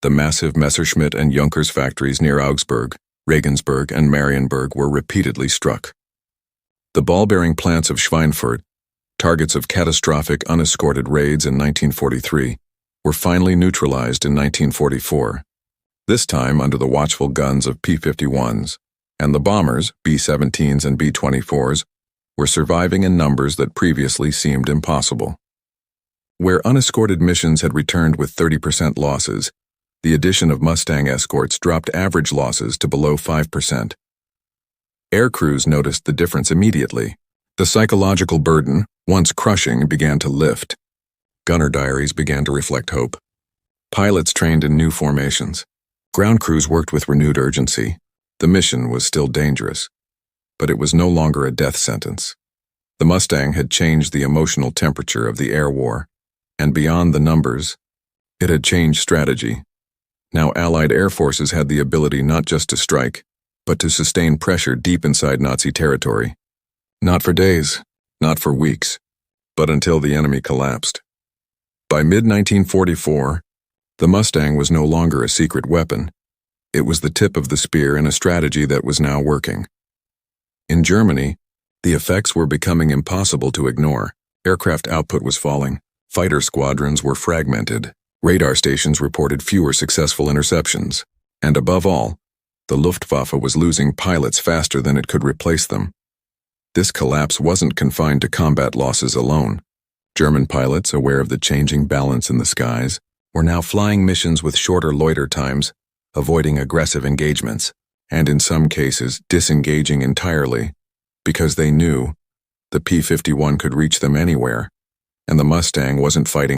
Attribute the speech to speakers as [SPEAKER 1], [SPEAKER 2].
[SPEAKER 1] The massive Messerschmitt and Junkers factories near Augsburg, Regensburg, and Marienburg were repeatedly struck. The ball-bearing plants of Schweinfurt, targets of catastrophic unescorted raids in 1943, were finally neutralized in 1944, this time under the watchful guns of P-51s, and the bombers, B-17s and B-24s, were surviving in numbers that previously seemed impossible. Where unescorted missions had returned with 30% losses, the addition of Mustang escorts dropped average losses to below 5%. Air crews noticed the difference immediately. The psychological burden, once crushing, began to lift. Gunner diaries began to reflect hope. Pilots trained in new formations. Ground crews worked with renewed urgency. The mission was still dangerous, but it was no longer a death sentence. The Mustang had changed the emotional temperature of the air war, and beyond the numbers, it had changed strategy. Now Allied air forces had the ability not just to strike, but to sustain pressure deep inside Nazi territory. Not for days, not for weeks, but until the enemy collapsed. By mid-1944, the Mustang was no longer a secret weapon. It was the tip of the spear in a strategy that was now working. In Germany, the effects were becoming impossible to ignore. Aircraft output was falling, fighter squadrons were fragmented, radar stations reported fewer successful interceptions, and above all, the Luftwaffe was losing pilots faster than it could replace them. This collapse wasn't confined to combat losses alone. German pilots, aware of the changing balance in the skies, were now flying missions with shorter loiter times, avoiding aggressive engagements, and in some cases disengaging entirely, because they knew the P-51 could reach them anywhere, and the Mustang wasn't fighting